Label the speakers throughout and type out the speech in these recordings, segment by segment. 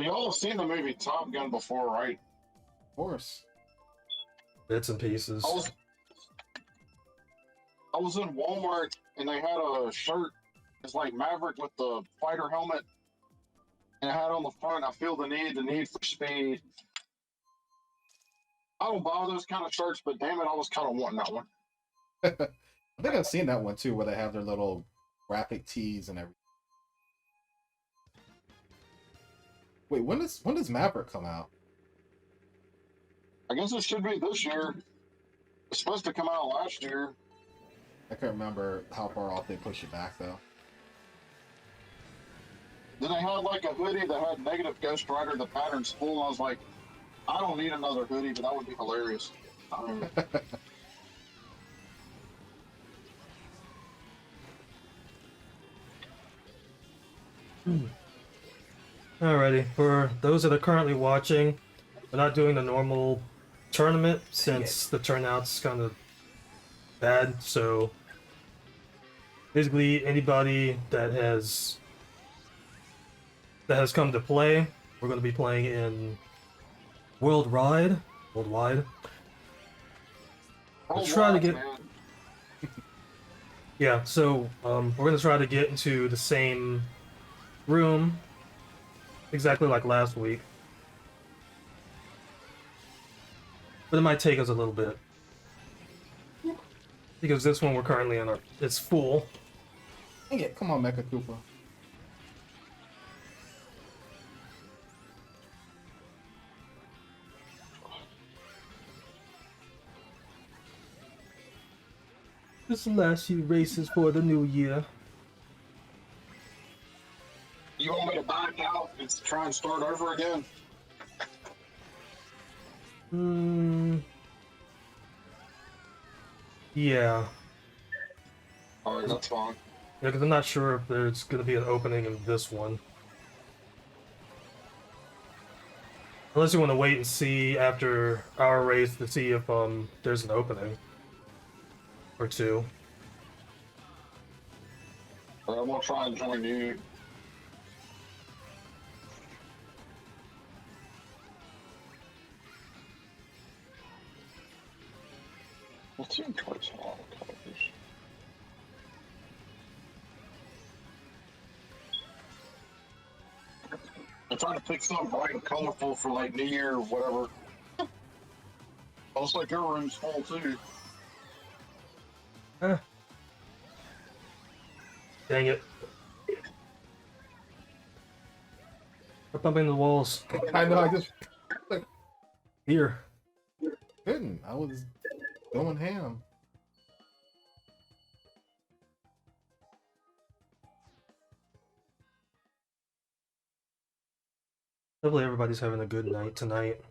Speaker 1: Y'all have seen the movie Top Gun before, right?
Speaker 2: Of course.
Speaker 3: Bits and pieces.
Speaker 1: I was in Walmart and they had a shirt. It's like Maverick with the fighter helmet, and it had on the front, "I feel the need for speed." I don't buy those kind of shirts, but damn it, I was kind of wanting that one.
Speaker 2: I think I've seen that one too, where they have their little graphic tees and everything. Wait, when does Maverick come out?
Speaker 1: I guess it should be this year. It's supposed to come out last year.
Speaker 2: I can't remember how far off they push it back though.
Speaker 1: Then they had like a hoodie that had negative Ghost Rider, the pattern's full, and I was like, I don't need another hoodie, but that would be hilarious.
Speaker 3: Alrighty, for those that are currently watching, we're not doing the normal tournament since the turnout's kind of bad, so basically anybody that has come to play, we're going to be playing in worldwide. We'll try to get yeah, so we're going to try to get into the same room exactly like last week, but it might take us a little bit because this one we're currently in it's full.
Speaker 2: Dang it, come on, Mecha Koopa.
Speaker 3: This is the last few races for the new year.
Speaker 1: You want me to back out and try and start over again?
Speaker 3: Yeah.
Speaker 1: Alright, that's fine.
Speaker 3: Yeah, because I'm not sure if there's going to be an opening in this one. Unless you want to wait and see after our race to see if there's an opening. Or two.
Speaker 1: Alright, I'm gonna try and join you. What's in cards? A lot of colors. I'm trying to pick something bright and colorful for like New Year or whatever. Looks like your room's full too.
Speaker 3: Dang it. Stop bumping the walls.
Speaker 2: I know, I just
Speaker 3: Here.
Speaker 2: couldn't. I was going ham.
Speaker 3: Hopefully everybody's having a good night tonight.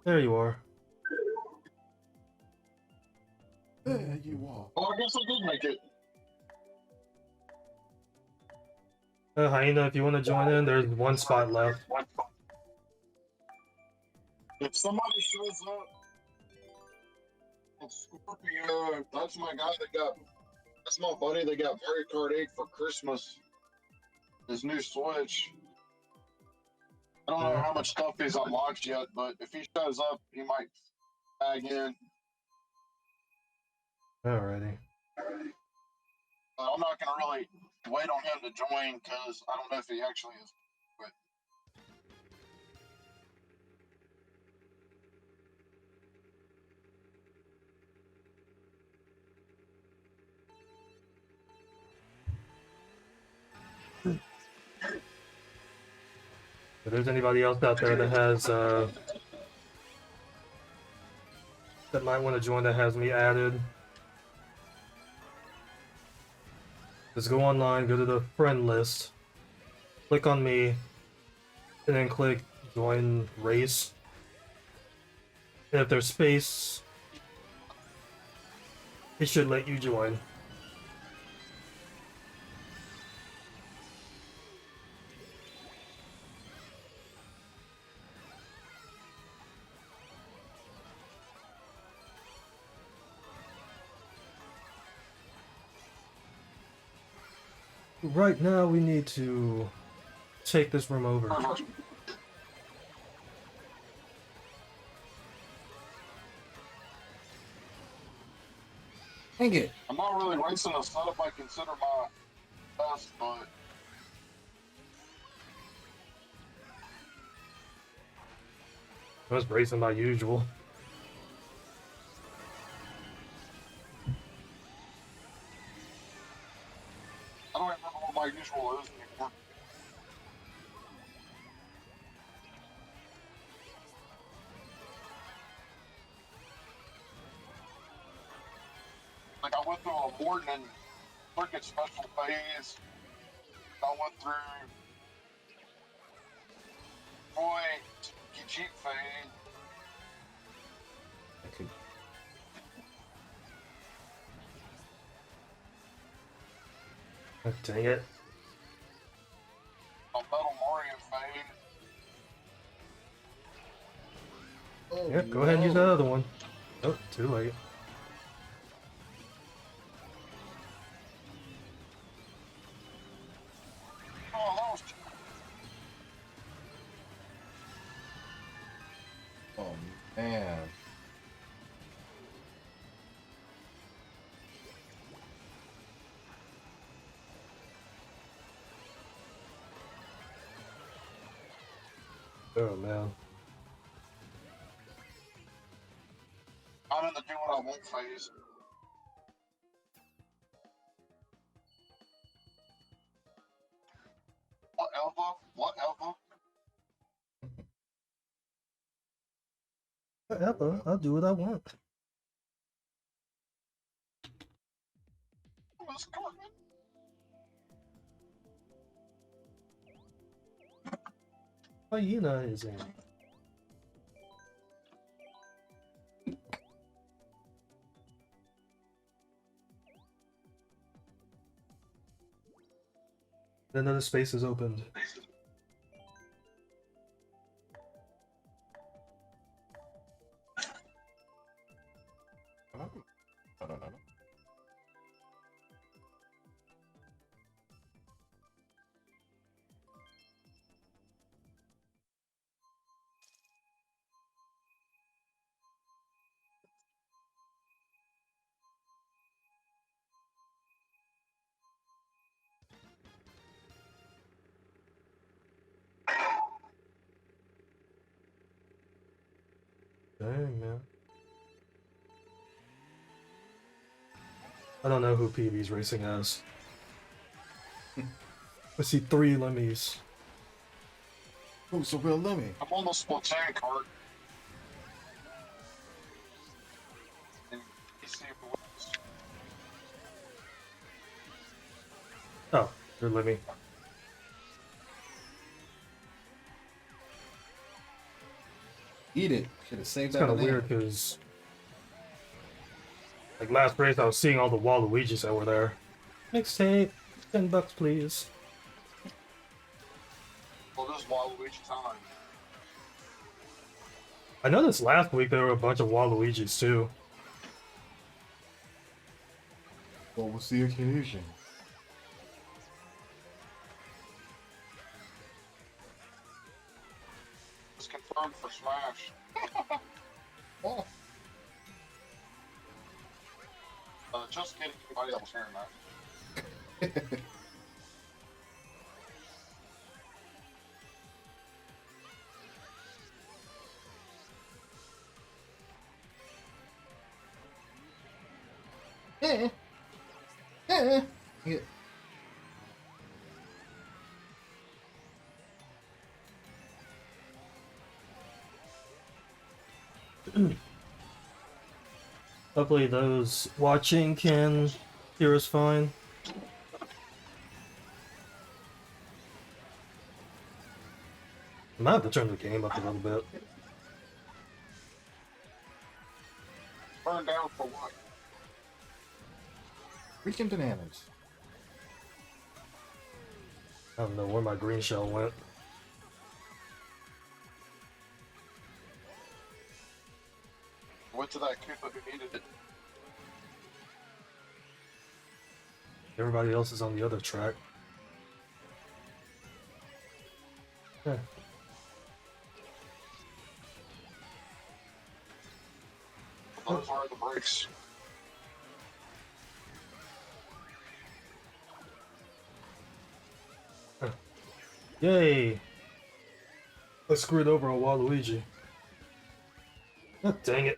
Speaker 3: There you are.
Speaker 2: There you are.
Speaker 1: Oh, I guess I did make it.
Speaker 3: Hyena, if you want to join in, there's one spot left.
Speaker 1: If somebody shows up, it's Scorpio. That's my guy that got. That's my buddy that got Mario Kart 8 for Christmas. His new Switch. I don't know how much stuff he's unlocked yet, but if he shows up, he might tag in.
Speaker 3: Alrighty.
Speaker 1: I'm not gonna really wait on him to join because I don't know if he actually is. But
Speaker 3: If there's anybody else out there that has that might want to join that has me added, just go online, go to the friend list, click on me, and then click join race. And if there's space, it should let you join. Right now, we need to take this room over.
Speaker 2: Dang it.
Speaker 1: I'm not really racing a setup I consider my best, but
Speaker 3: I was racing my usual.
Speaker 1: I don't even remember what my usual is anymore. Like, I went through a Morton and Circuit special phase. I went through Roy Jeep phase.
Speaker 2: I could...
Speaker 3: Oh, dang it.
Speaker 1: A Metal Mario phase.
Speaker 2: Oh,
Speaker 3: Yeah, go ahead and use that other one. Oh, too late.
Speaker 1: Oh, I lost.
Speaker 2: Oh, man.
Speaker 3: Oh, man.
Speaker 1: I'm in the do what I want phase. Whatever.
Speaker 3: Whatever, I'll do what I want.
Speaker 1: What's going on?
Speaker 3: Hyena is in. Another space is opened.
Speaker 2: No.
Speaker 3: Dang, man. I don't know who PB's racing as. I see 3 Lemmys.
Speaker 2: Who's the real Lemmy?
Speaker 1: I'm on the Splatoon cart. And you see if it works.
Speaker 3: Oh, they're Lemmy.
Speaker 2: Eat it. Should have saved
Speaker 3: It's
Speaker 2: that.
Speaker 3: kind of
Speaker 2: banana.
Speaker 3: weird because, like last race, I was seeing all the Waluigi's that were there. Mixtape, $10 please.
Speaker 1: Well, this is Waluigi time.
Speaker 3: I noticed last week there were a bunch of Waluigi's too.
Speaker 2: What was the occasion?
Speaker 1: It's confirmed for Smash.
Speaker 2: Oh.
Speaker 1: Just kidding, anybody that was hearing that.
Speaker 2: Yeah.
Speaker 3: Hopefully those watching can hear us fine. I might have to turn the game up a little bit.
Speaker 1: Burned down for what?
Speaker 2: Freaking bananas.
Speaker 3: I don't know where my green shell went.
Speaker 1: Went to that Koopa who needed it.
Speaker 3: Everybody else is on the other track. Huh.
Speaker 1: Those are the brakes.
Speaker 3: Yay! I screwed over a Waluigi. Dang it.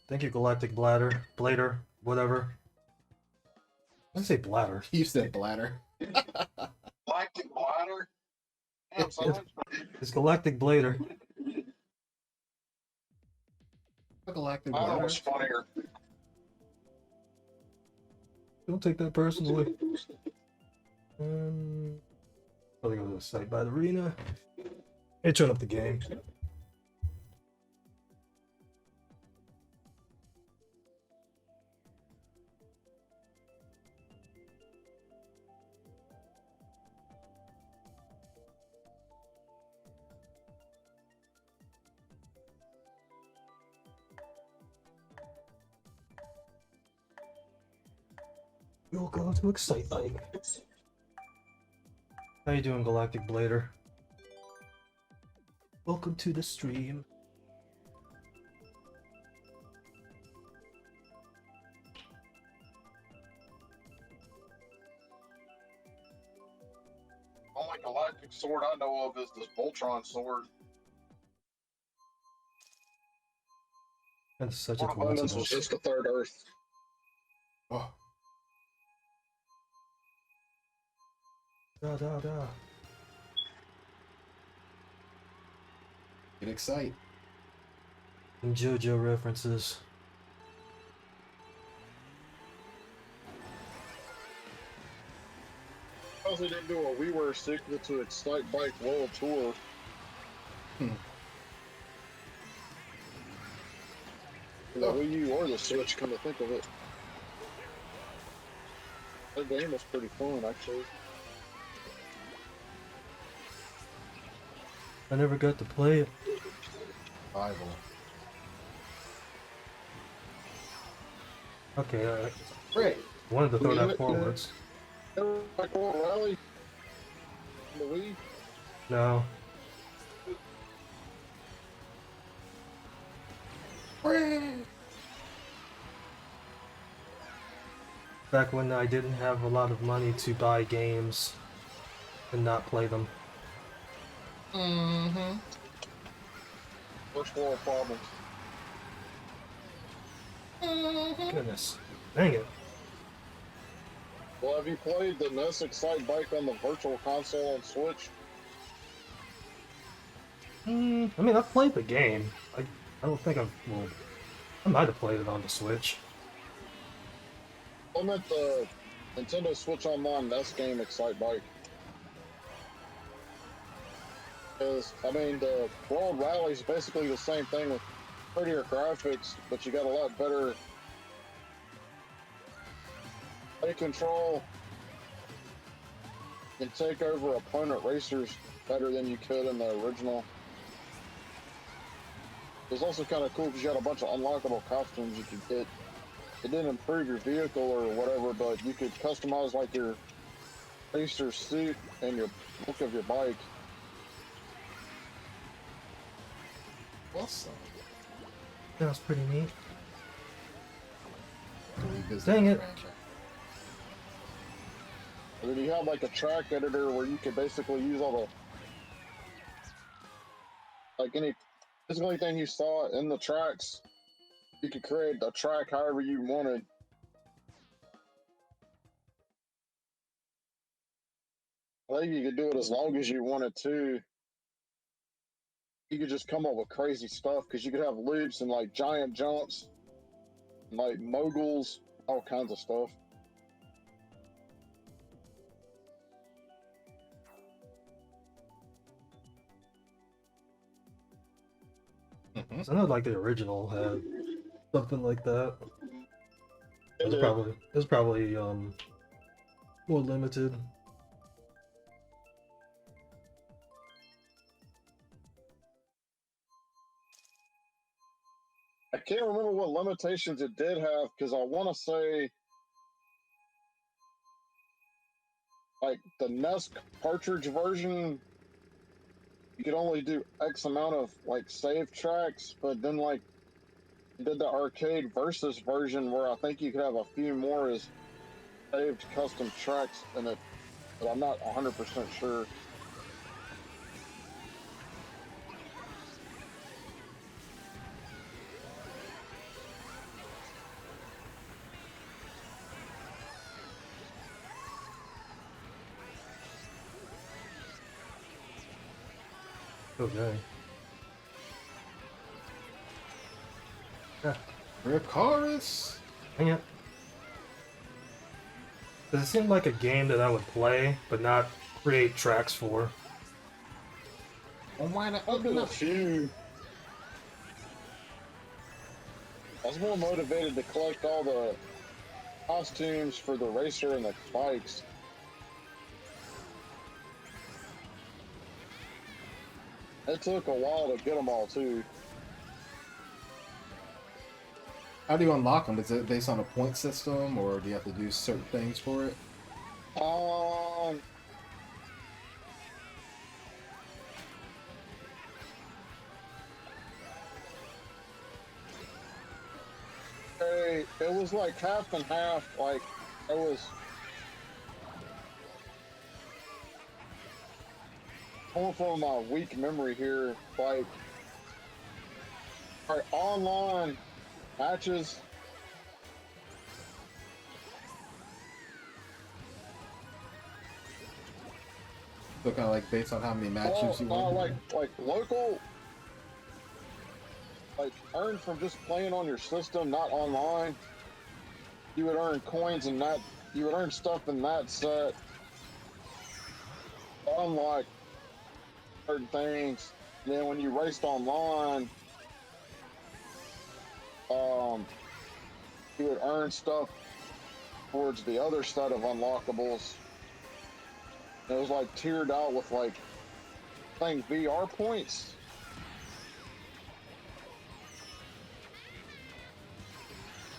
Speaker 3: Thank you, Galactic Blader, whatever. I say bladder.
Speaker 2: You said bladder.
Speaker 1: Lactic bladder. Damn, son.
Speaker 3: It's Galactic Blader.
Speaker 2: Galactic
Speaker 1: I
Speaker 2: bladder.
Speaker 1: was funnier.
Speaker 3: Don't take that personally. Probably go to the site by the arena. Hey, turn up the game. We'll go to Excite Bike. How you doing, Galactic Blader? Welcome to the stream.
Speaker 1: Only galactic sword I know of is this Voltron sword.
Speaker 3: That's such a
Speaker 1: Sword of Abundance
Speaker 3: coincidence.
Speaker 1: was just the third Earth.
Speaker 2: Oh,
Speaker 3: Da da da.
Speaker 2: get excited.
Speaker 3: And JoJo references.
Speaker 1: Because they didn't do a WiiWare sequel to Excite Bike World Tour. The Wii U or the Switch, come to think of it. That game was pretty fun, actually.
Speaker 3: I never got to play it.
Speaker 2: Rival.
Speaker 3: Okay, alright.
Speaker 2: Great.
Speaker 3: Wanted to throw
Speaker 1: Yeah,
Speaker 3: that forwards.
Speaker 1: Like World Rally? The Wii?
Speaker 3: No. Back when I didn't have a lot of money to buy games and not play them.
Speaker 2: Mm-hmm.
Speaker 1: First world problems.
Speaker 3: Goodness. Dang it.
Speaker 1: Well, have you played the NES Excite Bike on the Virtual Console on Switch?
Speaker 3: I mean, I've played the game. I don't think I've... Well, I might have played it on the Switch.
Speaker 1: I meant the Nintendo Switch Online NES game Excite Bike. Because, I mean, the World Rally is basically the same thing with prettier graphics, but you got a lot better play control and take over opponent racers better than you could in the original. It was also kind of cool because you had a bunch of unlockable costumes you could get. It didn't improve your vehicle or whatever, but you could customize like your racer suit and your look of your bike.
Speaker 2: Awesome.
Speaker 3: That was pretty neat.
Speaker 2: Dang
Speaker 3: it.
Speaker 1: And then you had like a track editor where you could basically use all the, like basically anything you saw in the tracks, you could create a track however you wanted. I think you could do it as long as you wanted to. You could just come up with crazy stuff because you could have loops and like giant jumps, and, like moguls, all kinds of stuff.
Speaker 2: Mm-hmm.
Speaker 3: So I know, like, the original had something like that. It was probably more limited.
Speaker 1: I can't remember what limitations it did have because I want to say like the NES cartridge version, you could only do X amount of like save tracks, but then like you did the arcade versus version where I think you could have a few more as saved custom tracks in it, but I'm not 100% sure.
Speaker 3: Okay.
Speaker 2: Ricaris.
Speaker 3: Dang it. Does it seem like a game that I would play, but not create tracks for?
Speaker 2: Oh my!
Speaker 1: I did a few. I was more motivated to collect all the costumes for the racer and the bikes. It took a while to get them all too.
Speaker 2: How do you unlock them? Is it based on a point system, or do you have to do certain things for it?
Speaker 1: It was like half and half. Like it was. Going from my weak memory here, like, our online matches.
Speaker 2: So kind of like based on how many matches you won.
Speaker 1: Like local, like earned from just playing on your system, not online. You would earn coins and that you would earn stuff in that set. Unlike certain things. And then when you raced online, you would earn stuff towards the other set of unlockables. It was like tiered out with like things VR points.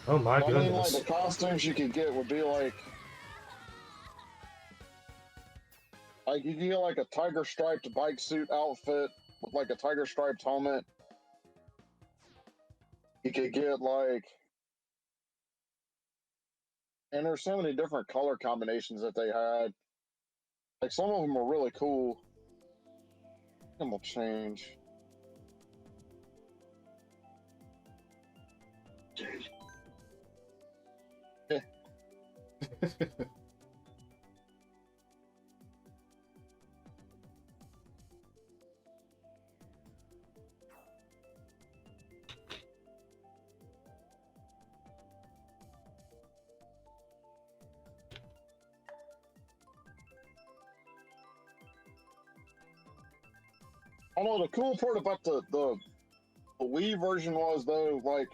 Speaker 3: Oh my goodness.
Speaker 1: I mean, like the costumes you could get would be like you could get like a tiger striped bike suit outfit with like a tiger striped helmet. You could get like, and there's so many different color combinations that they had. Like some of them were really cool. Them will change. Yeah. I don't know, the cool part about the Wii version was though, like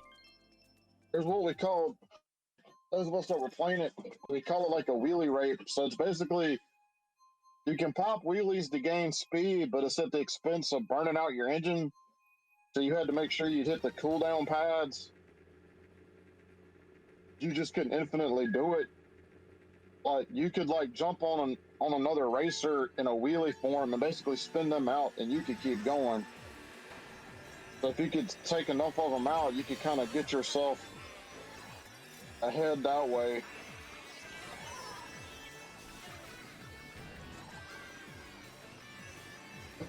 Speaker 1: there's what we call, those of us that were playing it, we call it like a wheelie rape. So it's basically you can pop wheelies to gain speed, but it's at the expense of burning out your engine. So you had to make sure you hit the cooldown pads. You just couldn't infinitely do it. Like you could like jump on another racer in a wheelie form and basically spin them out, and you could keep going. So if you could take enough of them out, you could kind of get yourself ahead that way.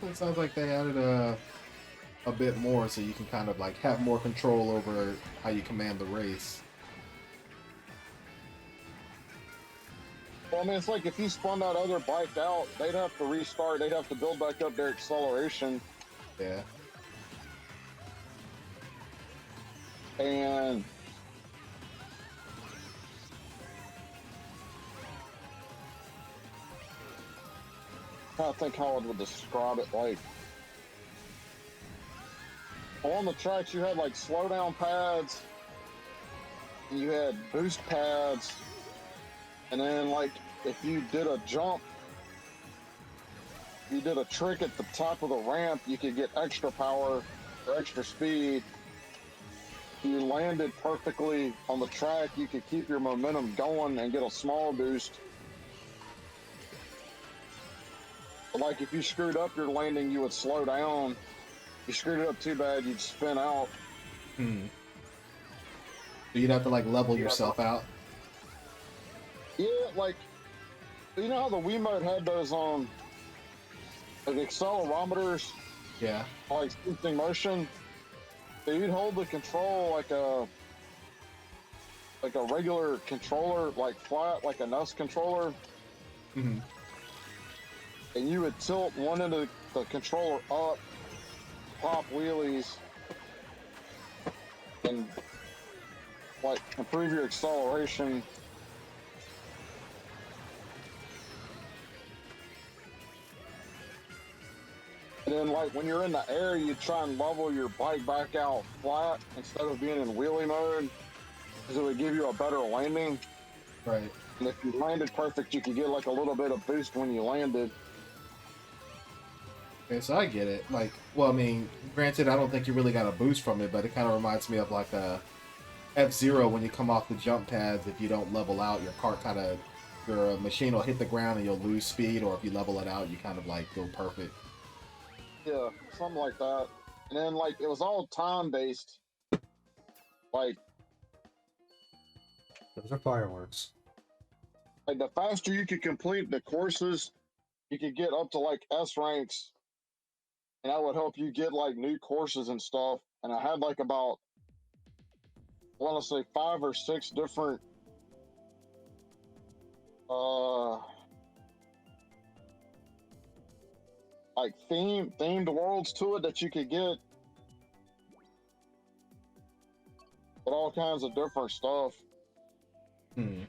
Speaker 2: It sounds like they added a bit more, so you can kind of like have more control over how you command the race.
Speaker 1: Well, I mean, it's like if you spun that other bike out, they'd have to restart. They'd have to build back up their acceleration.
Speaker 2: Yeah.
Speaker 1: And I'm trying to think how I would describe it. Like on the tracks, you had like slowdown pads, and you had boost pads, and then like if you did a jump, you did a trick at the top of the ramp, you could get extra power or extra speed. If you landed perfectly on the track, you could keep your momentum going and get a small boost. But like if you screwed up your landing, you would slow down. If you screwed it up too bad, you'd spin out.
Speaker 2: Hmm. So you'd have to like level
Speaker 1: Yeah.
Speaker 2: yourself out.
Speaker 1: Yeah, like you know how the Wiimote had those like accelerometers,
Speaker 2: Yeah.
Speaker 1: like sensing motion. So you'd hold the control like a regular controller, like flat, like a NES controller,
Speaker 2: Hmm.
Speaker 1: and you would tilt one end of the controller up, pop wheelies, and like improve your acceleration. And then like when you're in the air, you try and level your bike back out flat instead of being in wheelie mode, because it would give you a better landing.
Speaker 2: Right.
Speaker 1: And if you landed perfect, you could get like a little bit of boost when you landed.
Speaker 2: Okay, so I get it. Like, well, I mean, granted, I don't think you really got a boost from it, but it kind of reminds me of like a F-Zero when you come off the jump pads. If you don't level out, your cart kind of, your machine will hit the ground and you'll lose speed, or if you level it out, you kind of like go perfect.
Speaker 1: Yeah, something like that. And then like it was all time based. Like
Speaker 3: Those are fireworks.
Speaker 1: the faster you could complete the courses, you could get up to like S ranks, and that would help you get like new courses and stuff. And I had like about, I want to say 5 or 6 different uh like themed worlds to it that you could get with all kinds of different stuff.
Speaker 2: Hmm.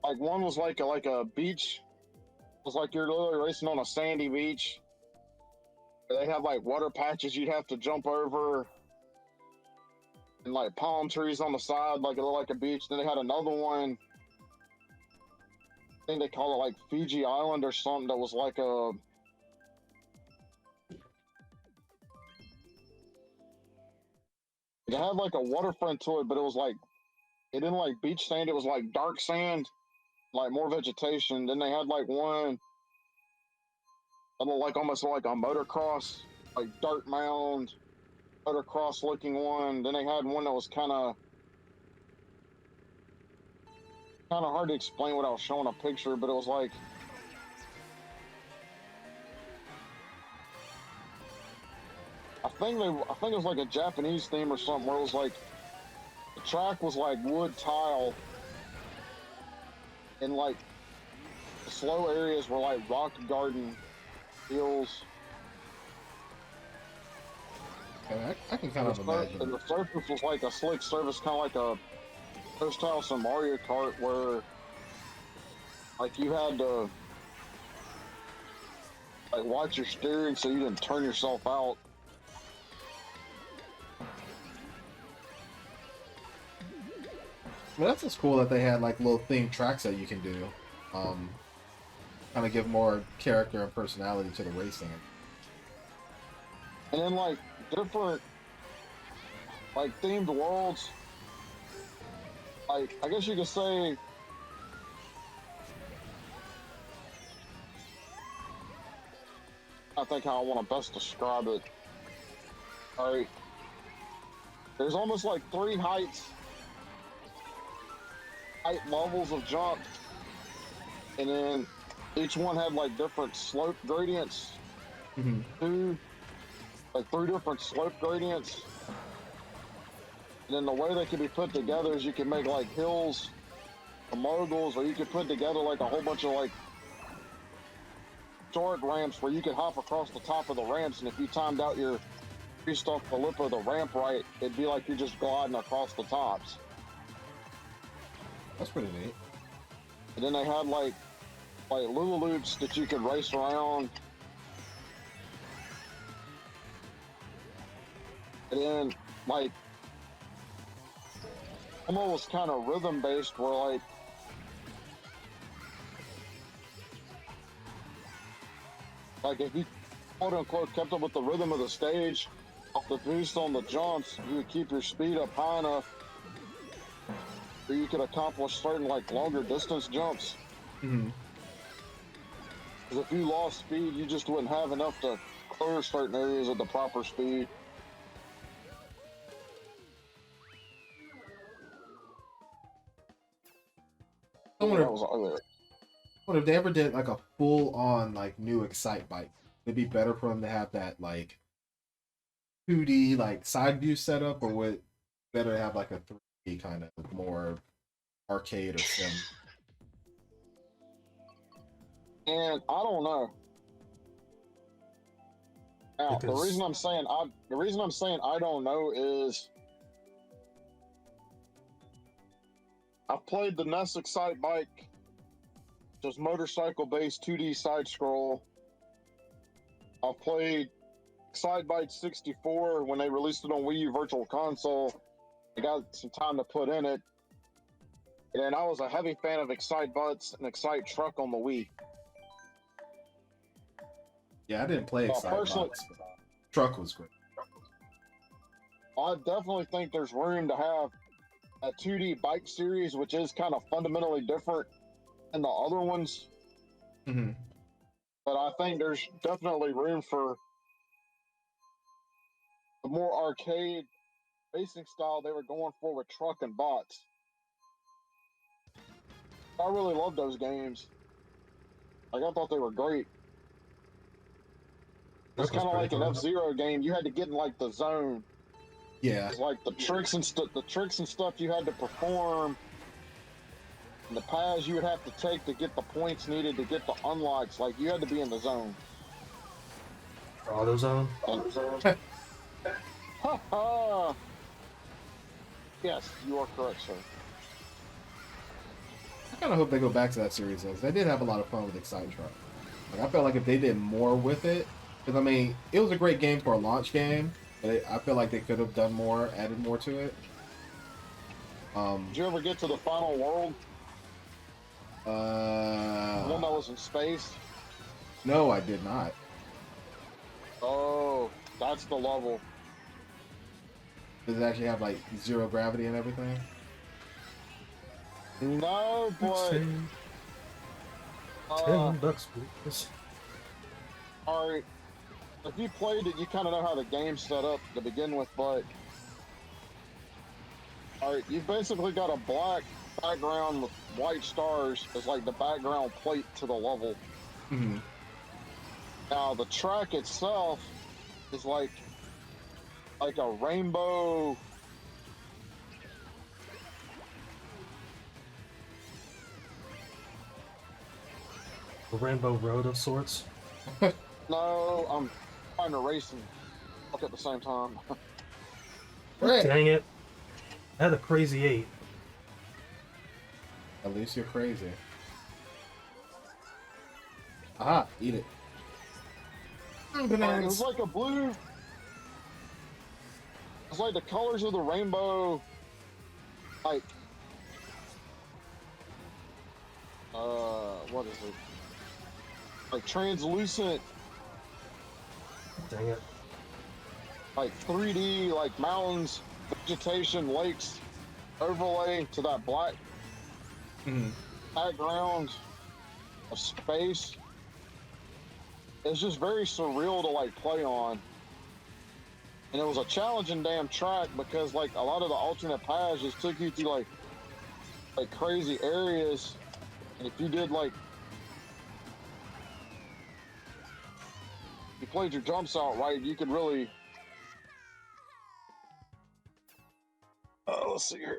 Speaker 1: Like one was like a beach. It was like you're literally racing on a sandy beach. They have like water patches you'd have to jump over, and like palm trees on the side, like it looked like a beach. Then they had another one, I think they call it like Fiji Island or something, that was like a, it had like a waterfront to it, but it was like, it didn't like beach sand, it was like dark sand, like more vegetation. Then they had like one that looked like almost like a motocross, like dirt mound, motocross looking one. Then they had one that was kind of hard to explain what I was showing a picture, but it was like, I think it was like a Japanese theme or something, where it was like the track was like wood tile, and like the slow areas were like rock garden hills.
Speaker 2: Okay, I can kind of imagine.
Speaker 1: And the surface was like a slick surface, kind of like a post house in Mario Kart, where like you had to like watch your steering so you didn't turn yourself out.
Speaker 2: Well, that's just cool that they had like little themed tracks that you can do. Kind of give more character and personality to the racing.
Speaker 1: And then like different like themed worlds. Like I guess you could say I think how I want to best describe it. All right. There's almost like 3 height levels of jump, and then each one had like different slope gradients.
Speaker 2: Mm-hmm.
Speaker 1: 3 different slope gradients. And then the way they can be put together is you can make like hills or moguls, or you could put together like a whole bunch of like short ramps where you could hop across the top of the ramps, and if you timed out your greased off the lip of the ramp right, it'd be like you're just gliding across the tops.
Speaker 2: That's pretty neat.
Speaker 1: And then they had like Lula loops that you could race around. And then like almost kind of rhythm based, where like if you quote unquote kept up with the rhythm of the stage off the boost on the jumps, you would keep your speed up high enough where you could accomplish certain like longer distance jumps.
Speaker 2: Mm-hmm.
Speaker 1: Because if you lost speed, you just wouldn't have enough to clear certain areas at the proper speed.
Speaker 2: I
Speaker 1: Yeah,
Speaker 2: wonder,
Speaker 1: that was other.
Speaker 2: wonder if they ever did like a full-on like new Excite bike. It'd be better for them to have that like 2D like side view setup, or would it better to have like a 3D kind of more arcade or sim?
Speaker 1: And I don't know. Now, the reason I'm saying I don't know is I've played the NES Excite Bike, just motorcycle-based 2D side scroll. I've played Excite Bike 64 when they released it on Wii U Virtual Console. I got some time to put in it. And I was a heavy fan of Excite Butts and Excite Truck on the Wii.
Speaker 2: Yeah, I didn't play Excite
Speaker 1: personally,
Speaker 2: Box, but Truck was great.
Speaker 1: I definitely think there's room to have a 2D bike series, which is kind of fundamentally different than the other ones.
Speaker 2: Mm-hmm.
Speaker 1: But I think there's definitely room for the more arcade racing style they were going for with Truck and Bots. I really love those games. Like, I thought they were great. It's kind of like an F-Zero game. You had to get in like the zone.
Speaker 2: Yeah.
Speaker 1: It's like the tricks and stuff you had to perform, and the paths you would have to take to get the points needed to get the unlocks. Like, you had to be in the zone.
Speaker 3: AutoZone?
Speaker 1: Ha ha! Yes, you are correct, sir.
Speaker 2: I kind of hope they go back to that series though, 'cause I did have a lot of fun with Excite Truck. Like, I felt like if they did more with it, because I mean, it was a great game for a launch game, but I feel like they could have done more, added more to it.
Speaker 1: Did you ever get to the final world? The one that was in space?
Speaker 2: No, I did not.
Speaker 1: Oh, that's the level.
Speaker 2: Does it actually have like zero gravity and everything?
Speaker 1: No, but
Speaker 3: $10, please.
Speaker 1: all right. If you played it, you kind of know how the game's set up to begin with, but all right, you've basically got a black background with white stars as like the background plate to the level.
Speaker 2: Mm-hmm.
Speaker 1: Now the track itself is like a rainbow.
Speaker 3: A rainbow road of sorts.
Speaker 1: No, I'm trying to race and fuck at the same time.
Speaker 2: Right.
Speaker 3: Dang it. I had a crazy 8.
Speaker 2: At least you're crazy. Aha, eat it.
Speaker 1: It was like a blue. It's like the colors of the rainbow. Like, what is it? Like translucent,
Speaker 3: Dang it.
Speaker 1: like 3D, like mountains, vegetation, lakes, overlay to that black background of space. It's just very surreal to like play on. And it was a challenging damn track because like a lot of the alternate paths just took you through like crazy areas. And if you did like, you played your jumps out right, you could really, let's see here.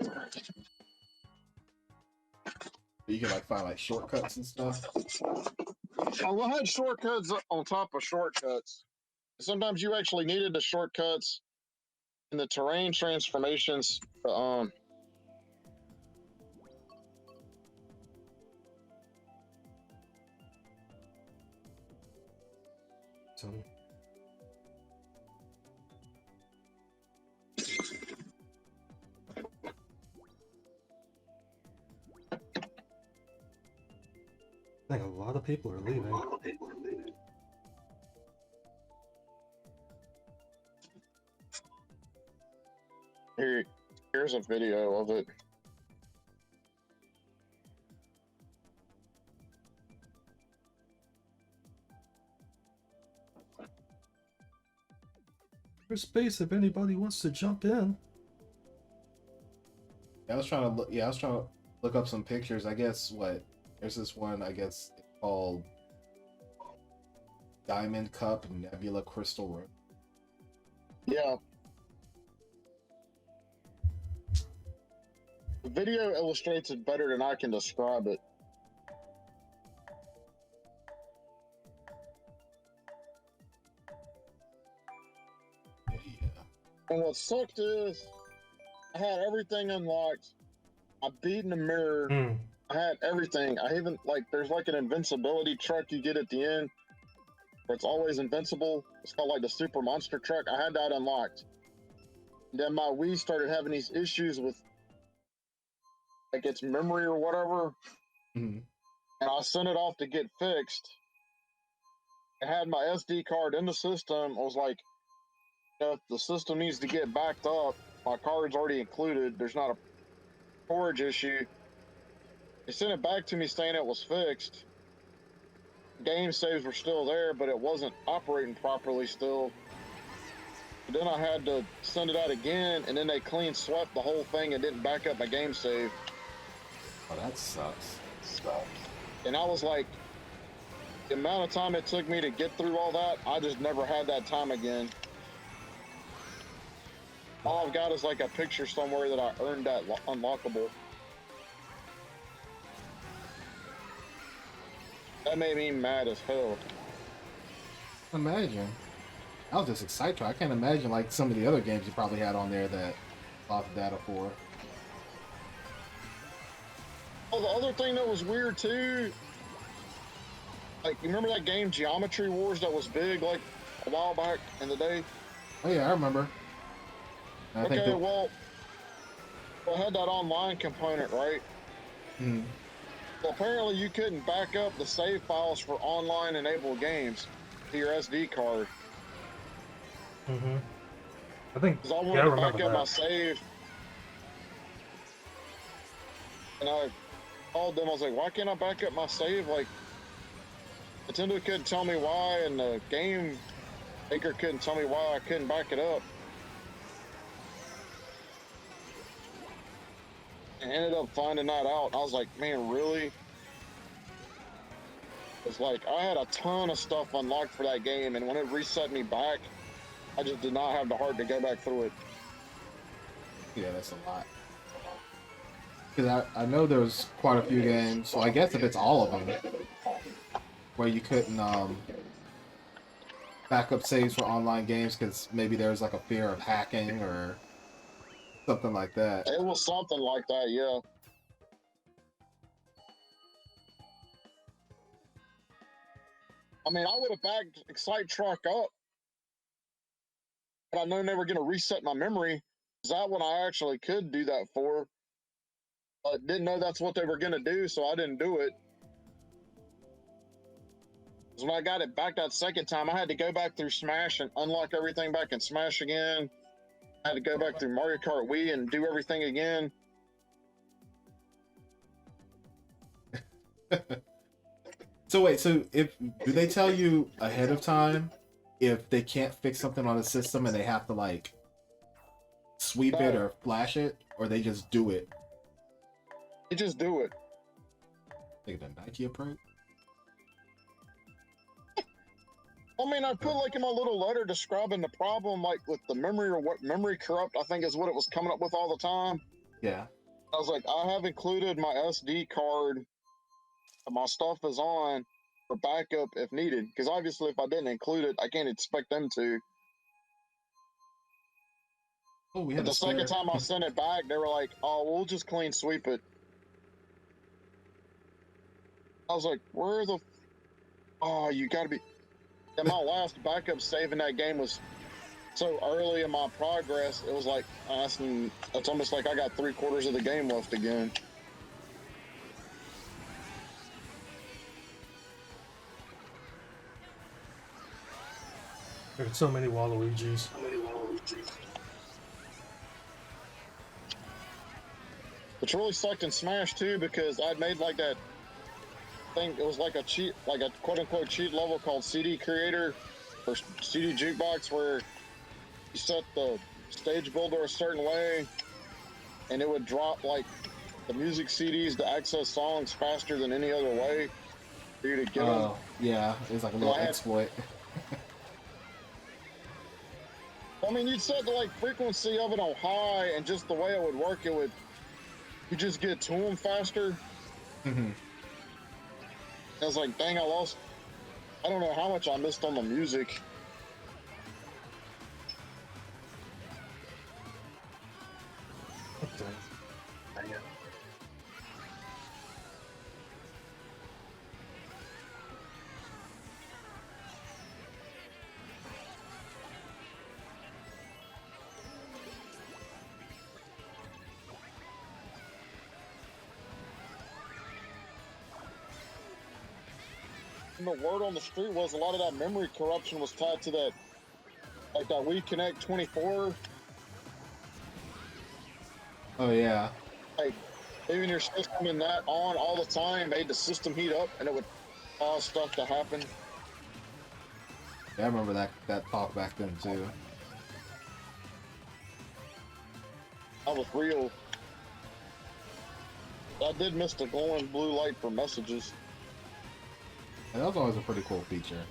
Speaker 2: You can like find like shortcuts and stuff.
Speaker 1: Oh, I had shortcuts on top of shortcuts. Sometimes you actually needed the shortcuts and the terrain transformations.
Speaker 3: So, I think a lot of people are leaving.
Speaker 1: Here's a video of it.
Speaker 3: There's space if anybody wants to jump in.
Speaker 2: I was trying to look. Yeah, I was trying to look up some pictures. I guess what there's this one. I guess it's called Diamond Cup Nebula Crystal Room.
Speaker 1: Yeah. The video illustrates it better than I can describe it.
Speaker 2: Yeah.
Speaker 1: And what sucked is I had everything unlocked. I beat the mirror. I had everything. I even there's like an invincibility truck you get at the end where it's always invincible. It's called like the super monster truck. I had that unlocked. And then my Wii started having these issues with like its memory or whatever.
Speaker 2: Mm-hmm.
Speaker 1: And I sent it off to get fixed. I had my SD card in the system. I was like, if the system needs to get backed up, my card's already included. There's not a storage issue. They sent it back to me saying it was fixed. Game saves were still there, but it wasn't operating properly still. But then I had to send it out again, and then they clean swept the whole thing and didn't back up my game save.
Speaker 2: Oh, that sucks.
Speaker 1: And I was like, the amount of time it took me to get through all that, I just never had that time again. All I've got is like a picture somewhere that I earned that unlockable. That made me mad as hell.
Speaker 2: Imagine. I was just excited. I can't imagine like some of the other games you probably had on there that lost data for.
Speaker 1: Oh, the other thing that was weird too, like you remember that game Geometry Wars that was big like a while back in the day?
Speaker 2: Oh yeah, I remember. And I think that...
Speaker 1: well, I had that online component, right?
Speaker 2: Mm-hmm.
Speaker 1: Well, apparently you couldn't back up the save files for online enabled games to your SD card.
Speaker 3: Mm-hmm. I think,
Speaker 1: Because I wanted to back up my
Speaker 3: that.
Speaker 1: save. And I called them, I was like, why can't I back up my save? Like, Nintendo couldn't tell me why, and the game maker couldn't tell me why I couldn't back it up. And ended up finding that out. I was like, man, really? It's like, I had a ton of stuff unlocked for that game, and when it reset me back, I just did not have the heart to go back through it.
Speaker 2: Yeah, that's a lot. Because I know there's quite a few games, so I guess if it's all of them, where you couldn't back up saves for online games because maybe there's like a fear of hacking or something like that.
Speaker 1: It was something like that, yeah. I mean, I would have backed Excite Truck up, but I know they were going to reset my memory. That one I actually could do that for. I didn't know that's what they were going to do, so I didn't do it. Because when I got it back that second time, I had to go back through Smash and unlock everything back in Smash again. I had to go back through Mario Kart Wii and do everything again.
Speaker 2: So wait, so do they tell you ahead of time if they can't fix something on the system and they have to like sweep it or flash it, or they just do it?
Speaker 1: They just do it.
Speaker 2: Like the Nike approach?
Speaker 1: I mean, I put like in my little letter describing the problem, like with the memory or what memory corrupt, I think is what it was coming up with all the time.
Speaker 2: Yeah.
Speaker 1: I was like, I have included my SD card. My stuff is on for backup if needed. Because obviously, if I didn't include it, I can't expect them to.
Speaker 2: Oh, we
Speaker 1: But
Speaker 2: had
Speaker 1: the
Speaker 2: a
Speaker 1: second
Speaker 2: spare.
Speaker 1: time I sent it back, they were like, "Oh, we'll just clean sweep it." I was like, "Where the? Oh, you got to be." And my last backup save in that game was so early in my progress. It was like it's almost like I got 3/4 of the game left again.
Speaker 3: There's so many Waluigi's.
Speaker 1: Which really sucked in Smash too, because I'd made like that thing. It was like a cheat, like a quote unquote cheat level called CD Creator or CD Jukebox, where you set the stage builder a certain way, and it would drop like the music CDs to access songs faster than any other way for you to get them.
Speaker 2: Oh, yeah, it's like a
Speaker 1: And
Speaker 2: little
Speaker 1: I had,
Speaker 2: exploit.
Speaker 1: I mean, you'd set the like frequency of it on high, and just the way it would work, you just get to them faster.
Speaker 2: Hmm.
Speaker 1: I was like, dang, I lost. I don't know how much I missed on the music.
Speaker 3: What the? Dang it.
Speaker 1: And the word on the street was a lot of that memory corruption was tied to that, like that Wii Connect 24.
Speaker 2: Oh, yeah.
Speaker 1: Like, leaving your system in that on all the time made the system heat up, and it would cause stuff to happen.
Speaker 2: Yeah, I remember that talk back then, too.
Speaker 1: That was real. I did miss the glowing blue light for messages.
Speaker 2: And that was always a pretty cool feature.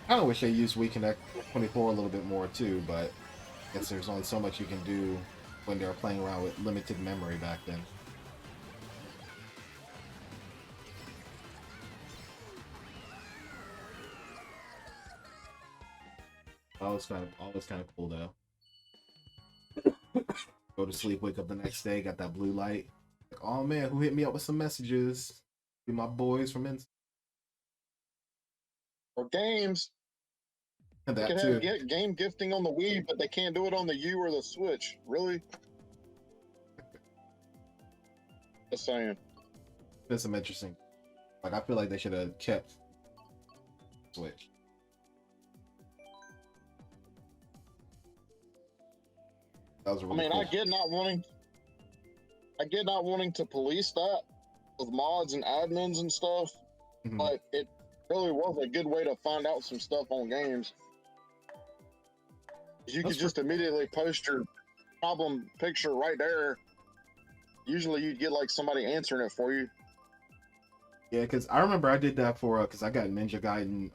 Speaker 2: I kind of wish they used Wii Connect 24 a little bit more, too, but I guess there's only so much you can do when they were playing around with limited memory back then. Always kind of cool though. Go to sleep, wake up the next day, got that blue light. Like, oh man, who hit me up with some messages? Be my boys from in
Speaker 1: For games, you
Speaker 2: that
Speaker 1: can
Speaker 2: too.
Speaker 1: have game gifting on the Wii, but they can't do it on the U or the Switch. Really? Just saying.
Speaker 2: Been some interesting. Like I feel like they should have kept Switch. That was a really cool.
Speaker 1: I get not wanting to police that with mods and admins and stuff,
Speaker 2: Mhm.
Speaker 1: but it really was a good way to find out some stuff on games. You could just immediately post your problem picture right there. Usually you'd get like somebody answering it for you.
Speaker 2: Yeah, because I remember I did that for because I got Ninja Gaiden.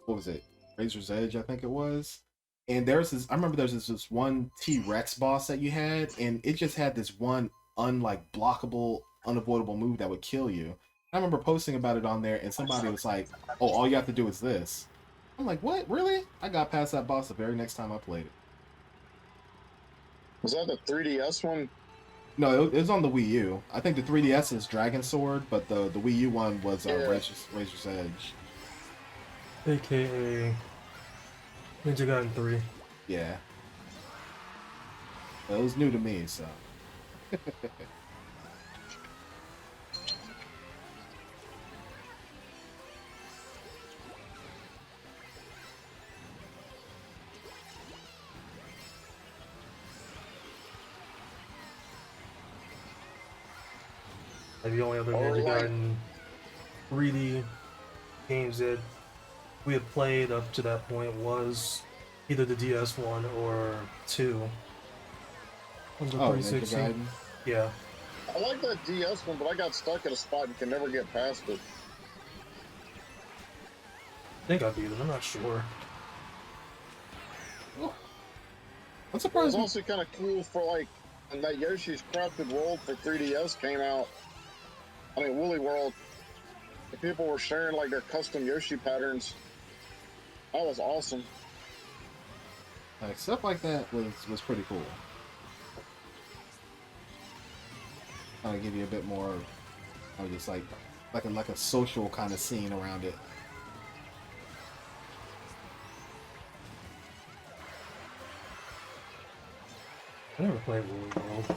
Speaker 2: What was it? Razor's Edge, I think it was. And there's this. I remember there's this one T-Rex boss that you had, and it just had this one blockable, unavoidable move that would kill you. I remember posting about it on there, and somebody was like, "Oh, all you have to do is this." I'm like, "What? Really?" I got past that boss the very next time I played it.
Speaker 1: Was that the 3DS one?
Speaker 2: No, it was on the Wii U. I think the 3DS is Dragon Sword, but the Wii U one was
Speaker 1: Yeah.
Speaker 2: Razor's Edge.
Speaker 3: AKA Ninja Gaiden 3.
Speaker 2: Yeah. Well, it was new to me, so.
Speaker 3: Like the only other
Speaker 1: Or
Speaker 3: Ninja
Speaker 1: like-
Speaker 3: Gaiden 3D games that we had played up to that point was either the DS one or 2. On the
Speaker 2: Oh, Ninja
Speaker 3: 360.
Speaker 2: Gaiden.
Speaker 3: Yeah.
Speaker 1: I like that DS one, but I got stuck at a spot and can never get past it.
Speaker 3: I think I beat it, I'm not sure.
Speaker 2: Oh. I'm
Speaker 1: It was
Speaker 2: surprised.
Speaker 1: also kind of cool for like when that Yoshi's Crafted World for 3DS came out. I mean, Woolly World. And people were sharing like their custom Yoshi patterns. That was awesome.
Speaker 2: Like, stuff like that was pretty cool. Kind of give you a bit more, just like a social kind of scene around it.
Speaker 3: I never played Woolly World.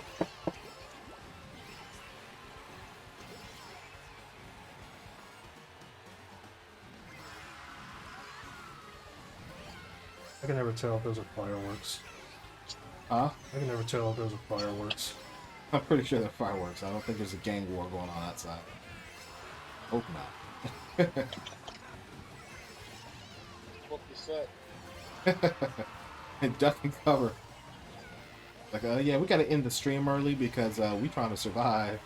Speaker 3: I can never tell if those are fireworks.
Speaker 2: Huh?
Speaker 3: I can never tell if those are fireworks.
Speaker 2: I'm pretty sure they're fireworks. I don't think there's a gang war going on outside. Hope not.
Speaker 1: What the set?
Speaker 2: and duck and cover. Like, yeah, we gotta end the stream early because we trying to survive.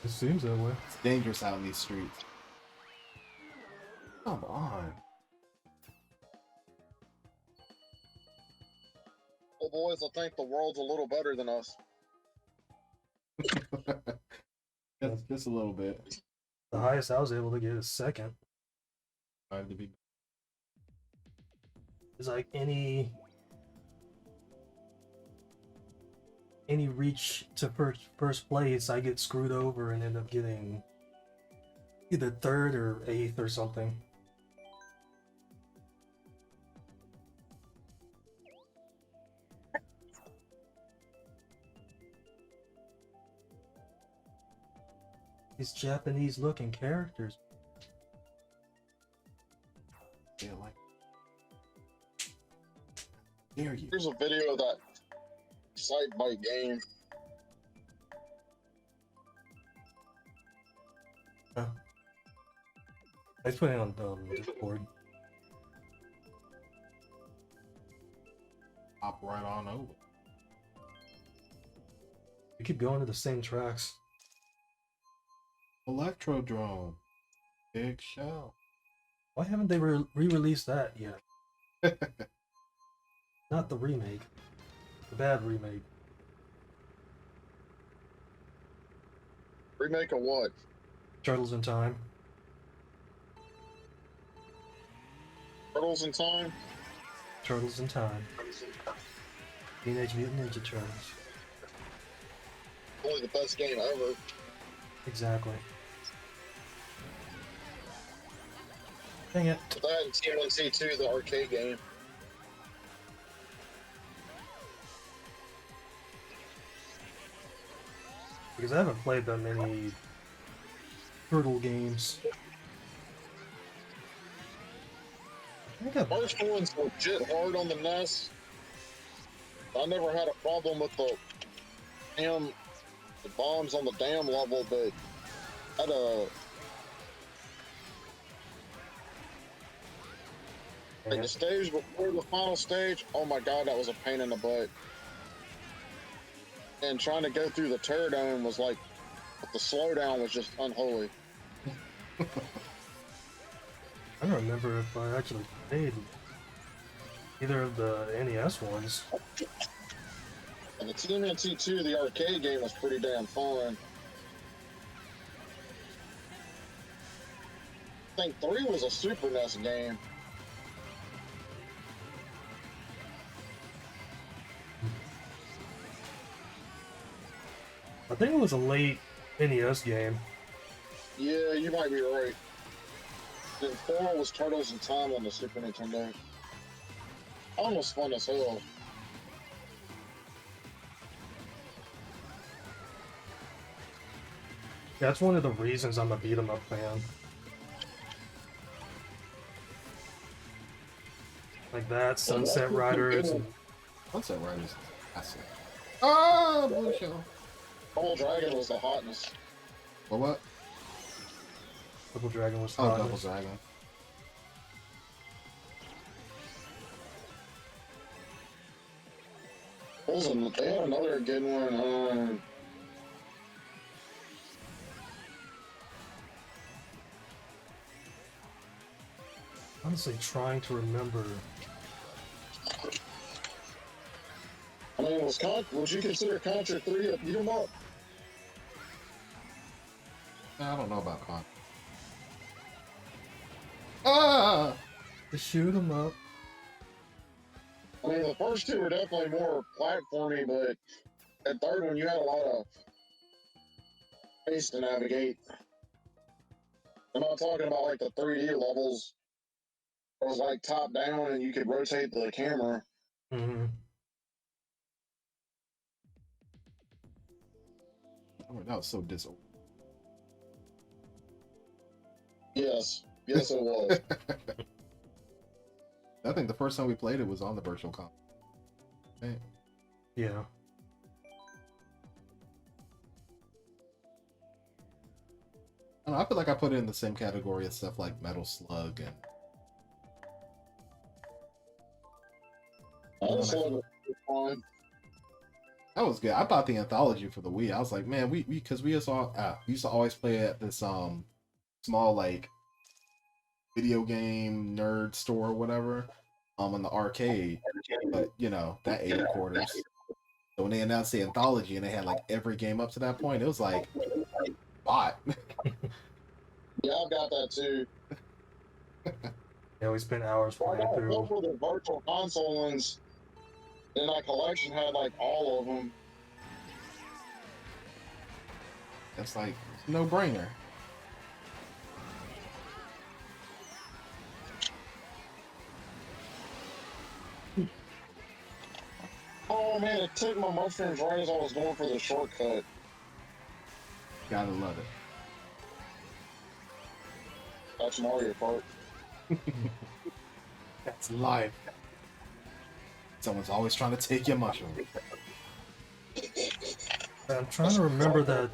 Speaker 3: It seems that way.
Speaker 2: It's dangerous out in these streets. Come on.
Speaker 1: Well, boys, I think the world's a little better than us.
Speaker 2: Just a little bit.
Speaker 3: The highest I was able to get is second.
Speaker 2: Trying to be.
Speaker 3: It's like any reach to first place, I get screwed over and end up getting either third or eighth or something. These Japanese-looking characters.
Speaker 2: Yeah, like. Dare you?
Speaker 1: Here's a video of that side bite game.
Speaker 3: I put it on Discord.
Speaker 2: Hop right on over.
Speaker 3: We keep going to the same tracks.
Speaker 2: Electrodrome. Big show.
Speaker 3: Why haven't they re-released that yet? Not the remake. The bad remake.
Speaker 1: Remake of what?
Speaker 3: Turtles in Time.
Speaker 1: Turtles in Time?
Speaker 3: Turtles in Time. Teenage Mutant Ninja Turtles.
Speaker 1: Only the best game ever.
Speaker 3: Exactly. Dang it.
Speaker 1: But that and TMNT2, the arcade game.
Speaker 3: Because I haven't played that many Turtle games. I think I've...
Speaker 1: First one's legit hard on the NES. I never had a problem with the bombs on the dam level, but had a like the stage before the final stage. Oh my god, that was a pain in the butt. And trying to go through the Turrodome was like, the slowdown was just unholy.
Speaker 3: I don't remember if I actually played either of the NES ones.
Speaker 1: And the TMNT2, the arcade game, was pretty damn fun. I think 3 was a Super NES game.
Speaker 3: I think it was a late NES game.
Speaker 1: Yeah, you might be right. Then 4 was Turtles in Time on the Super Nintendo. Almost fun as hell.
Speaker 3: That's one of the reasons I'm a beat 'em up fan. Like that, Sunset Riders, and
Speaker 2: Sunset Riders is classic. Oh, blue shell.
Speaker 1: Double Dragon was the hotness.
Speaker 2: What?
Speaker 3: Double Dragon was
Speaker 2: Oh,
Speaker 3: hot.
Speaker 2: Double Dragon.
Speaker 1: They had another good one.
Speaker 3: Honestly, trying to remember.
Speaker 1: I mean, would you consider Contra 3 a beat 'em up?
Speaker 2: I don't know about Con. Ah!
Speaker 3: To shoot 'em up.
Speaker 1: I mean, the first 2 were definitely more platformy, but that third one, you had a lot of space to navigate. I'm not talking about like the 3D levels. It was like top down and you could rotate the camera.
Speaker 3: Mm-hmm.
Speaker 2: Oh, that was so disorganized.
Speaker 1: Yes. Yes, it was.
Speaker 2: I think the first time we played it was on the virtual console. Right.
Speaker 3: Yeah.
Speaker 2: I don't know, I feel like I put it in the same category as stuff like Metal Slug and
Speaker 1: I just love it. Fun.
Speaker 2: That was good. I bought the anthology for the Wii. I was like, man, we because we used to always play at this small like video game nerd store or whatever in the arcade. But you know that 80 quarters. So when they announced the anthology and they had like every game up to that point, it was like bought.
Speaker 1: Yeah, I've got that too.
Speaker 3: Yeah, we spent hours playing through.
Speaker 1: Those were the virtual console ones. And that collection had like all of them.
Speaker 2: That's like no brainer.
Speaker 1: Oh man, it took my mushrooms right as I was going for the shortcut.
Speaker 2: Gotta love it.
Speaker 1: That's Mario Kart.
Speaker 2: That's life. Someone's always trying to take your mushroom.
Speaker 3: I'm trying to remember that.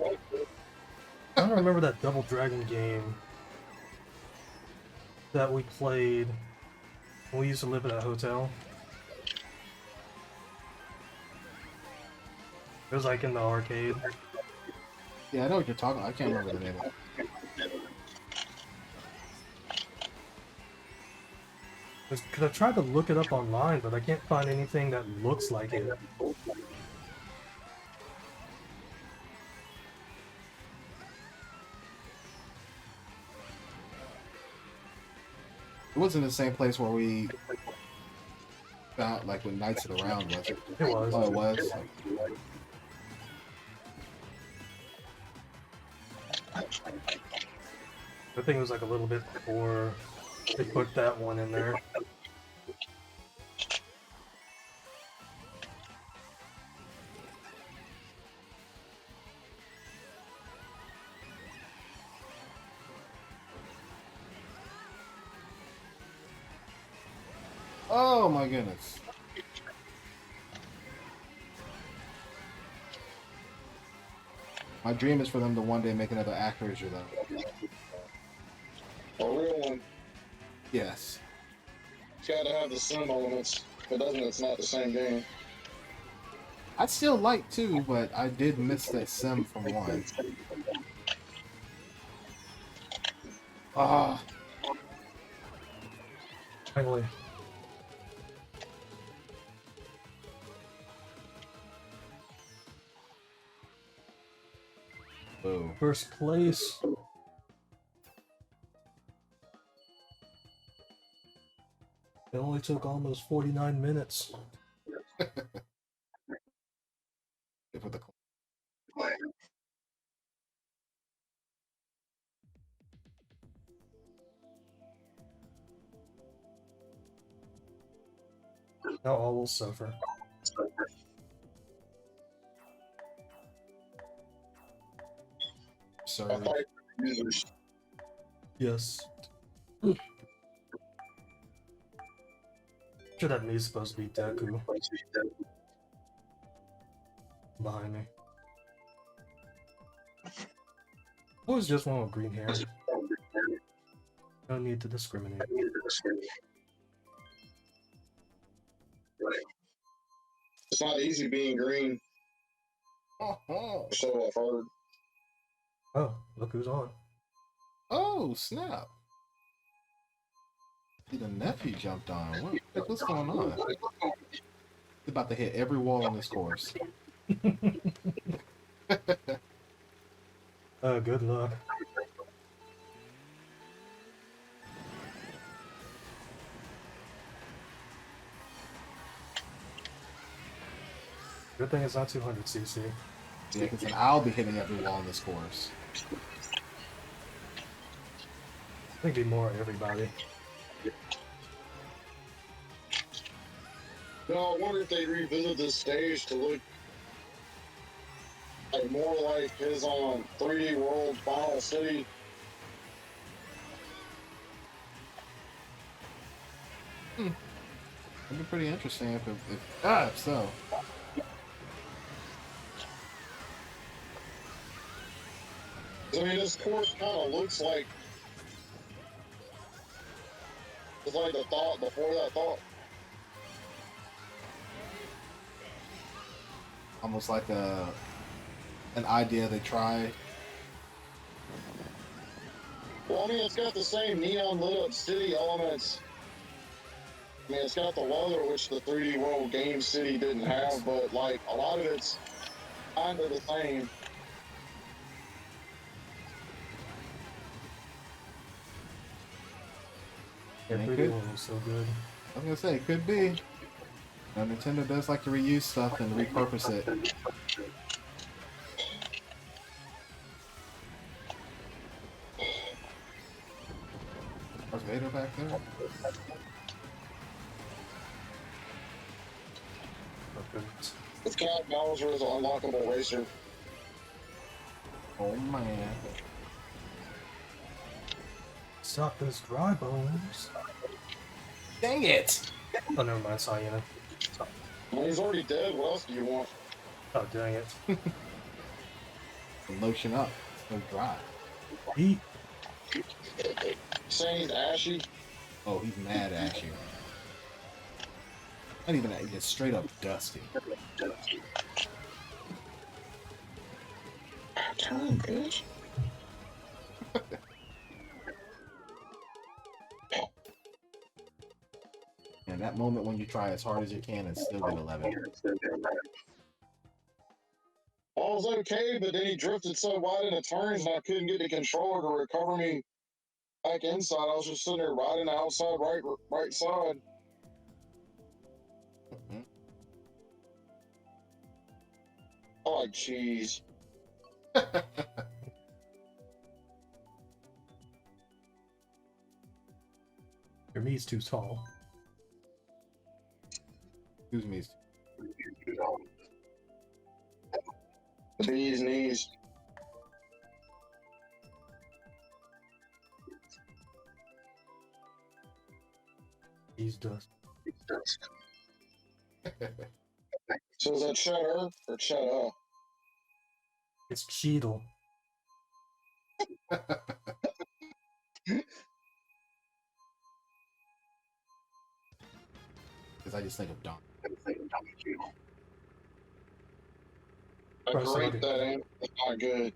Speaker 3: I'm trying to remember that Double Dragon game that we played when we used to live in that hotel. It was like in the arcade.
Speaker 2: Yeah, I know what you're talking about. I can't remember the name of it.
Speaker 3: Because I tried to look it up online, but I can't find anything that looks like it.
Speaker 2: It wasn't the same place where we found, like, when Knights of the Round, was it?
Speaker 3: It was.
Speaker 2: Oh, it was?
Speaker 3: I think it was like a little bit before they put that one in there.
Speaker 2: Oh my goodness. My dream is for them to one day make another ActRaiser though.
Speaker 1: A real one.
Speaker 2: Yes.
Speaker 1: It's gotta have the sim elements. If it doesn't, it's not the same game.
Speaker 2: I'd still like to, but I did miss that sim from one. Ah.
Speaker 3: Finally.
Speaker 2: Boo.
Speaker 3: First place. It only took almost 49 minutes.
Speaker 2: For the
Speaker 3: Now all will suffer.
Speaker 2: Sorry.
Speaker 3: Yes. Sure, that me's supposed to be Deku. Behind me. I was just one with green hair. No need to discriminate.
Speaker 1: It's not easy being green.
Speaker 2: Oh,
Speaker 1: So I've heard.
Speaker 3: Oh, look who's on.
Speaker 2: oh, snap. See, the nephew jumped on. What's going on? He's about to hit every wall on this course.
Speaker 3: Good luck. Good thing it's not 200cc.
Speaker 2: Yeah, because I'll be hitting every wall on this course.
Speaker 3: I think it'd be more everybody.
Speaker 1: No, I wonder if they revisit this stage to look like more like his 3D World Final City.
Speaker 2: It'd be pretty interesting if so.
Speaker 1: I mean, this course kind of looks like it's like the thought before that thought.
Speaker 2: almost like an idea they tried.
Speaker 1: Well, I mean, it's got the same neon lit up city elements. I mean, it's got the weather, which the 3D World Game City didn't have, but like a lot of it's kind of the same.
Speaker 3: Yeah,
Speaker 2: It
Speaker 3: 3D
Speaker 2: could-
Speaker 3: World was so good.
Speaker 2: I was gonna say it could be. Now, Nintendo does like to reuse stuff and repurpose it. There's Vader back there.
Speaker 3: Oh, goodness.
Speaker 1: It's Cat Bowser is an unlockable racer.
Speaker 2: Oh man.
Speaker 3: Stop those dry bones.
Speaker 2: Dang it!
Speaker 3: Oh, never mind, it's Hyena.
Speaker 1: Well, he's already dead. What else do you want?
Speaker 3: Oh, dang it.
Speaker 2: Lotion up. It's so dry.
Speaker 3: Eat.
Speaker 1: Saying he's ashy.
Speaker 2: Oh, he's mad at you. Not even that, he's just straight up dusty.
Speaker 1: Turn, bitch.
Speaker 2: And that moment when you try as hard as you can and still get 11.
Speaker 1: Well, it was okay, but then he drifted so wide into turns and I couldn't get the controller to recover me back inside. I was just sitting there riding the outside right side.
Speaker 2: Mhm.
Speaker 1: I like cheese.
Speaker 3: Your me's too tall.
Speaker 2: Excuse me.
Speaker 1: Bees knees.
Speaker 3: He's dust.
Speaker 1: So is that cheddar or cheddar?
Speaker 3: It's Cheetle.
Speaker 2: Because I just think of Don.
Speaker 1: I
Speaker 3: Or somebody.
Speaker 1: grate that in. It's not good.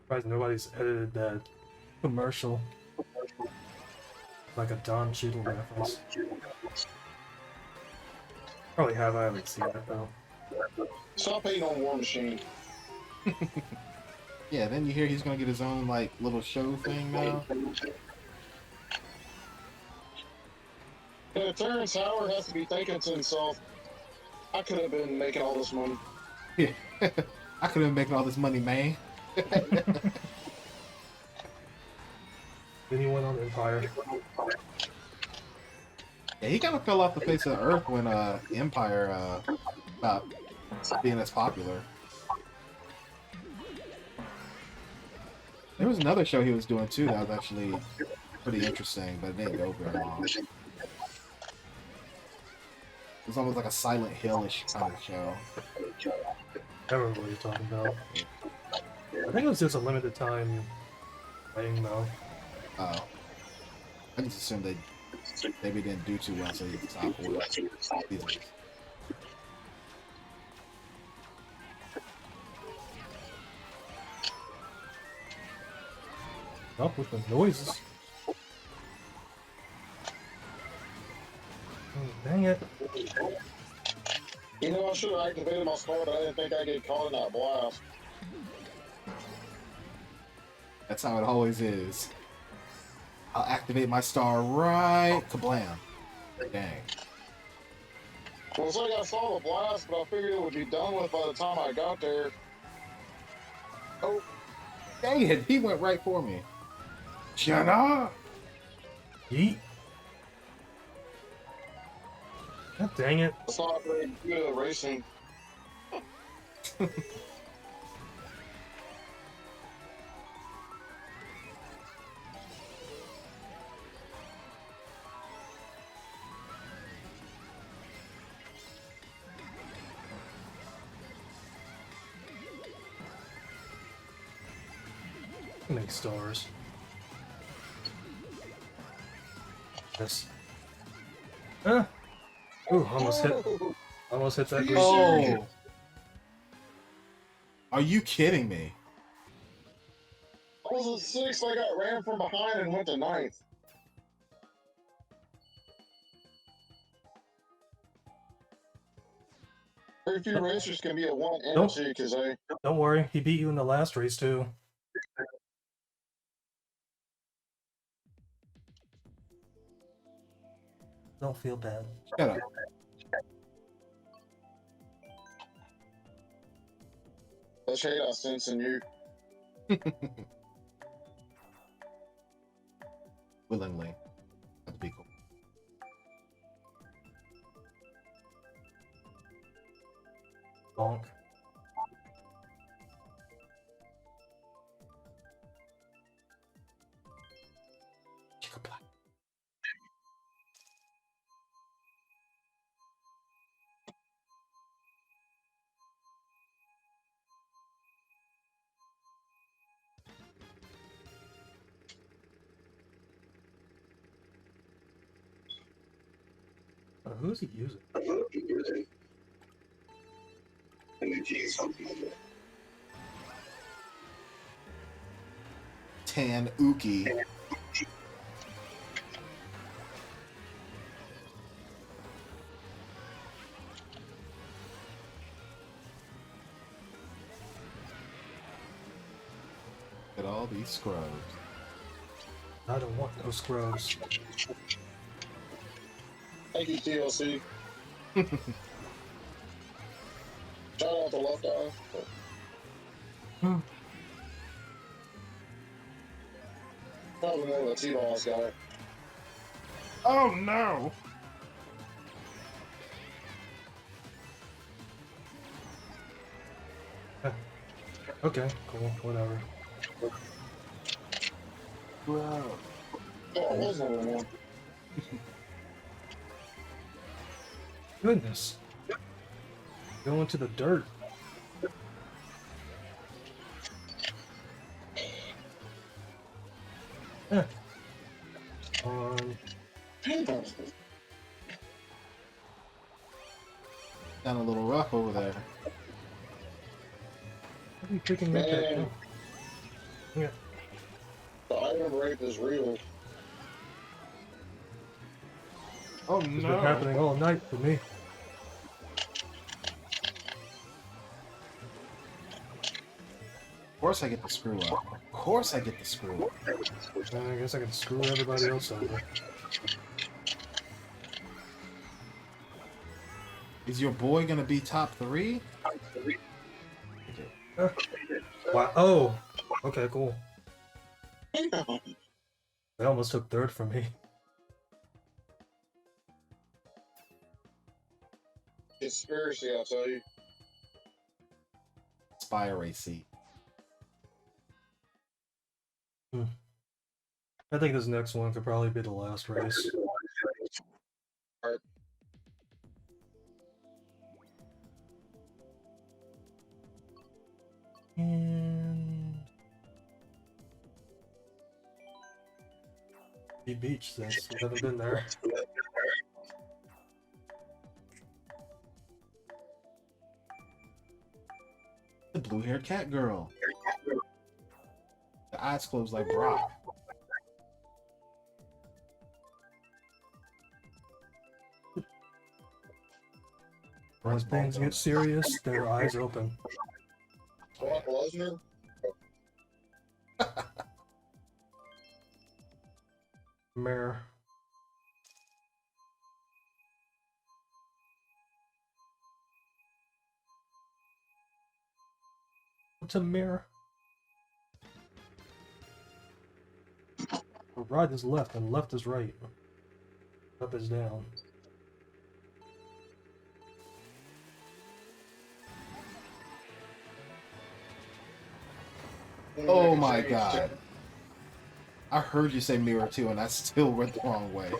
Speaker 3: Surprised nobody's edited that commercial. Like a Don Cheadle reference. Probably have, I haven't seen it though.
Speaker 1: Stop hating on War Machine.
Speaker 2: Yeah, then you hear he's gonna get his own like little show thing now.
Speaker 1: Yeah, Terrence Howard has to be thinking to himself, I could have been making all this money.
Speaker 2: Yeah. I could have been making all this money, man.
Speaker 3: Then he went on Empire.
Speaker 2: Yeah, he kind of fell off the face of the earth when Empire stopped being as popular. There was another show he was doing too that was actually pretty interesting, but it didn't go very long. It was almost like a Silent Hill-ish kind of show.
Speaker 3: I remember what you're talking about. I think it was just a limited time thing though.
Speaker 2: Oh. I just assumed they maybe didn't do too well, so they stopped with seasons.
Speaker 3: Up with the noises. Oh, dang it.
Speaker 1: You know, I should have activated my star, but I didn't think I'd get caught in that blast.
Speaker 2: That's how it always is. I'll activate my star right kablam. Dang.
Speaker 1: Well, it's like I saw the blast, but I figured it would be done with by the time I got there. Oh,
Speaker 2: Dang it, he went right for me. Shut up!
Speaker 3: Yeet. God dang it.
Speaker 1: it's not very good at racing.
Speaker 3: Too many stars. Yes. Ah! Ooh, almost hit.
Speaker 1: Oh,
Speaker 3: Almost hit that
Speaker 1: Are you
Speaker 3: green.
Speaker 1: serious?
Speaker 2: Oh, are you kidding me?
Speaker 1: I was at 6th, I got ran from behind and went to 9th. Very few racers can be at 1 and
Speaker 3: Nope.
Speaker 1: 2 because they.
Speaker 3: Don't worry, he beat you in the last race too. Don't feel bad.
Speaker 2: Shut up.
Speaker 1: Let's hate our sense in you.
Speaker 2: Willingly. That'd be cool.
Speaker 3: Bonk.
Speaker 2: Chick-a-pla.
Speaker 3: Who's he using?
Speaker 2: Tan Uki. Look at all these scrubs.
Speaker 3: I don't want no scrubs.
Speaker 1: Thank you, TLC. Shout out the left eye. Probably more of a T-Boss guy.
Speaker 2: Oh no!
Speaker 3: Okay, cool, whatever.
Speaker 2: Bro.
Speaker 1: Oh, I was number 1.
Speaker 3: Goodness. Going to the dirt. Eh.
Speaker 2: Down a little rough over there.
Speaker 3: What are you picking up that?
Speaker 1: Man.
Speaker 3: Yeah.
Speaker 1: The item rape is real.
Speaker 2: Oh
Speaker 3: It's been happening all night for me.
Speaker 2: Of course I get the screw up. Of course I get the screw up.
Speaker 3: I guess I can screw everybody else over.
Speaker 2: Is your boy gonna be top 3?
Speaker 3: Wow. Oh! Okay, cool. They almost took third from me.
Speaker 1: Conspiracy, I'll tell you.
Speaker 2: Spire AC.
Speaker 3: I think this next one could probably be the last race.
Speaker 1: Alright.
Speaker 3: And the beach, since we haven't been there.
Speaker 2: The blue-haired cat girl. The eyes closed like Brock.
Speaker 3: When things get serious, their eyes open.
Speaker 1: Brock Lesnar?
Speaker 3: Mirror. What's a mirror? Right is left and left is right. Up is down.
Speaker 2: Oh my god. I heard you say mirror too, and I still went the wrong way.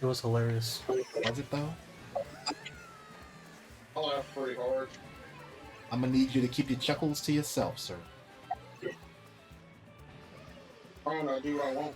Speaker 3: It was hilarious.
Speaker 2: Was it though?
Speaker 1: I laughed pretty hard.
Speaker 2: I'm gonna need you to keep your chuckles to yourself, sir.
Speaker 1: I'm gonna do what I want.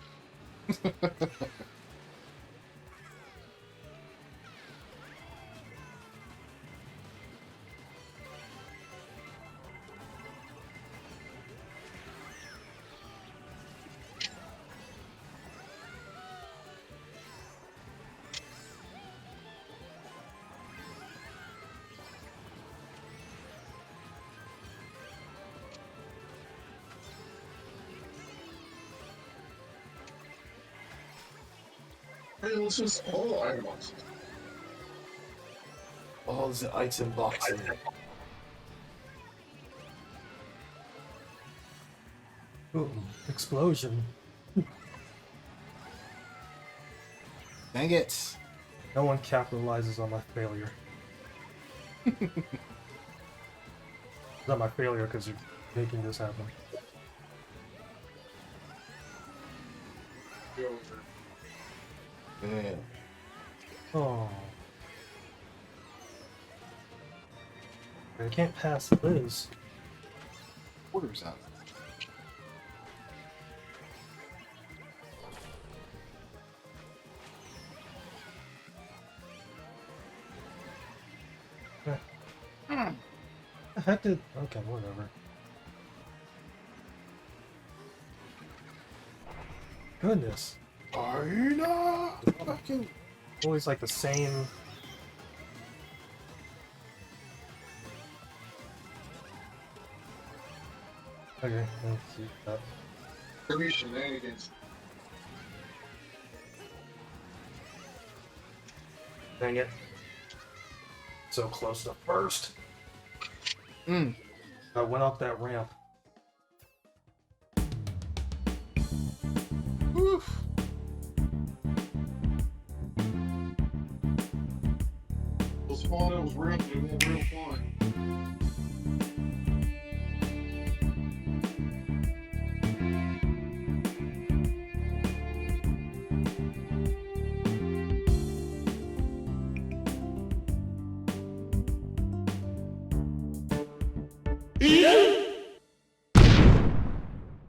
Speaker 1: Hey, let's just all item boxes.
Speaker 3: All the item boxes. Boom. Explosion.
Speaker 2: Dang it.
Speaker 3: No one capitalizes on my failure. It's not my failure because you're making this happen.
Speaker 2: Yeah.
Speaker 3: Oh. I can't pass this.
Speaker 2: Quarters out.
Speaker 3: The heck did... Okay, whatever. Goodness.
Speaker 2: Hyena! Fucking...
Speaker 3: Always like the same... Okay, let's see that.
Speaker 1: Maybe shenanigans.
Speaker 3: Dang it. So close to first.
Speaker 2: Mm.
Speaker 3: I went up that ramp.
Speaker 2: Oof.
Speaker 1: It was fun, it was real, it was real fun.
Speaker 2: Yeah.